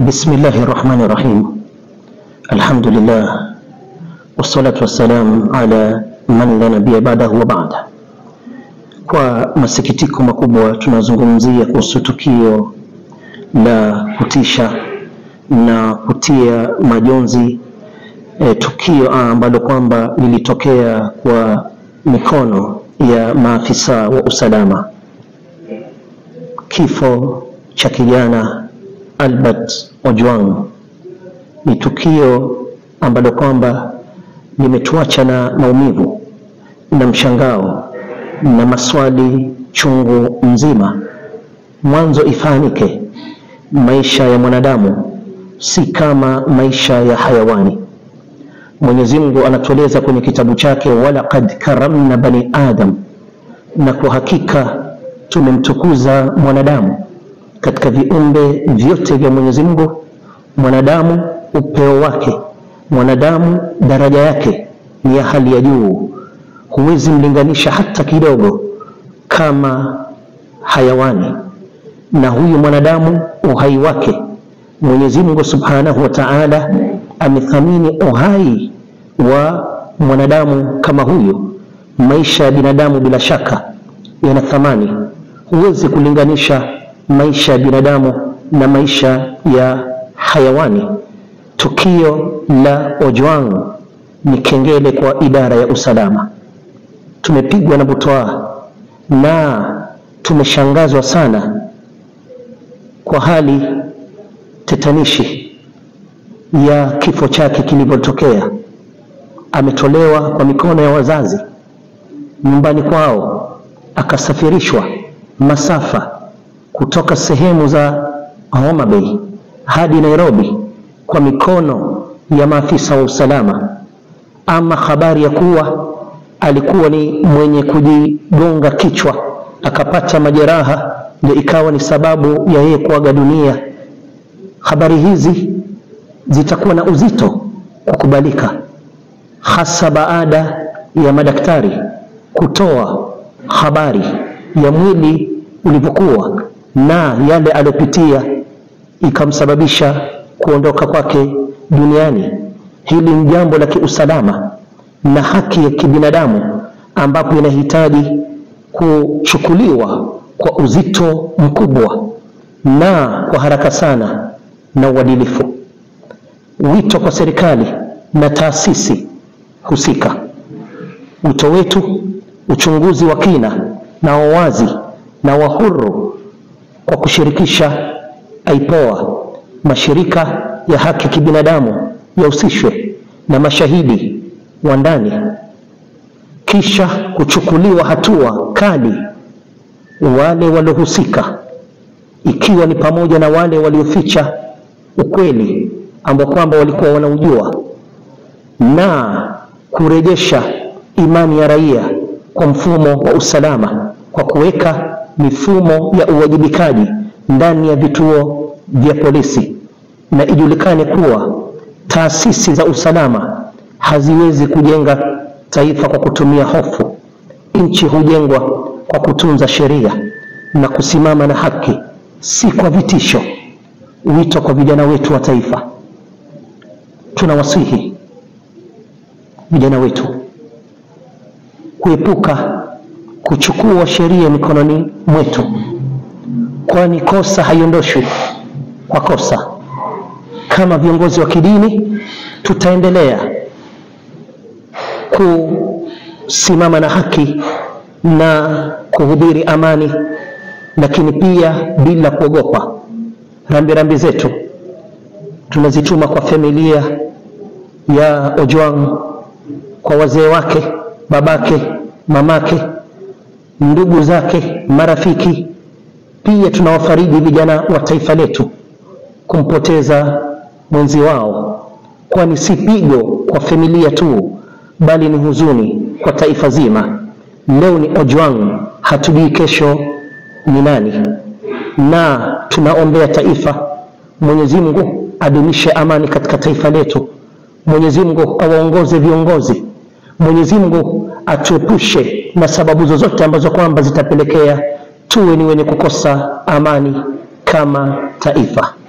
بسم الله الرحمن الرحيم. الحمد لله والصلاة والسلام على من لا نبي بعده وبعده. Kwa masikitiko makubwa tunazungumzia kuhusu tukio la kutisha na kutia majonzi, tukio ambalo kwamba lilitokea kwa mikono ya maafisa wa usalama. Kifo cha kijana Albert Ojwang ni tukio ambalo kwamba limetuacha na maumivu na mshangao na maswali chungu mzima. Mwanzo ifahamike, maisha ya mwanadamu si kama maisha ya hayawani. Mwenyezi Mungu anatueleza kwenye kitabu chake, walaqad karamna bani adam, na kwa hakika tumemtukuza mwanadamu. Katika viumbe vyote vya Mwenyezi Mungu, mwanadamu upeo wake, mwanadamu daraja yake ni ya hali ya juu. Huwezi mlinganisha hata kidogo kama hayawani. Na huyu mwanadamu uhai wake, Mwenyezi Mungu Subhanahu wa Ta'ala amethamini uhai wa mwanadamu kama huyu. Maisha ya binadamu bila shaka yana thamani. Huwezi kulinganisha maisha ya binadamu na maisha ya hayawani. Tukio la Ojwang ni kengele kwa idara ya usalama. Tumepigwa na butwaa na tumeshangazwa sana kwa hali tetanishi ya kifo chake kilivyotokea. Ametolewa kwa mikono ya wazazi nyumbani kwao, akasafirishwa masafa kutoka sehemu za Homa Bay hadi Nairobi kwa mikono ya maafisa wa usalama. Ama habari ya kuwa alikuwa ni mwenye kujigonga kichwa akapata majeraha ndio ikawa ni sababu ya yeye kuaga dunia, habari hizi zitakuwa na uzito kukubalika, hasa baada ya madaktari kutoa habari ya mwili ulivyokuwa na yale aliyopitia ikamsababisha kuondoka kwake duniani. Hili ni jambo la kiusalama na haki ya kibinadamu ambapo inahitaji kuchukuliwa kwa uzito mkubwa na kwa haraka sana na uadilifu. Wito kwa serikali na taasisi husika. Wito wetu, uchunguzi wa kina na wazi na wa huru kwa kushirikisha IPOA, mashirika ya haki kibinadamu yahusishwe na mashahidi wa ndani, kisha kuchukuliwa hatua kali wale waliohusika, ikiwa ni pamoja na wale walioficha ukweli ambao kwamba walikuwa wanaujua, na kurejesha imani ya raia kwa mfumo wa usalama kwa kuweka mifumo ya uwajibikaji ndani ya vituo vya polisi. Na ijulikane kuwa taasisi za usalama haziwezi kujenga taifa kwa kutumia hofu. Nchi hujengwa kwa kutunza sheria na kusimama na haki, si kwa vitisho. Wito kwa vijana wetu wa taifa, tunawasihi vijana wetu kuepuka kuchukua sheria mikononi mwetu, kwani kosa haiondoshwi kwa kosa. Kama viongozi wa kidini tutaendelea kusimama na haki na kuhubiri amani, lakini pia bila kuogopa. Rambirambi zetu tunazituma kwa familia ya Ojwang, kwa wazee wake, babake, mamake, ndugu zake, marafiki. Pia tunawafariji vijana wa taifa letu kumpoteza mwenzi wao, kwani si pigo kwa familia tu, bali ni huzuni kwa taifa zima. Leo ni Ojwang, hatujui kesho ni nani. Na tunaombea taifa, Mwenyezi Mungu adumishe amani katika taifa letu. Mwenyezi Mungu awaongoze viongozi. Mwenyezi Mungu atuepushe na sababu zozote ambazo kwamba zitapelekea tuwe ni wenye kukosa amani kama taifa.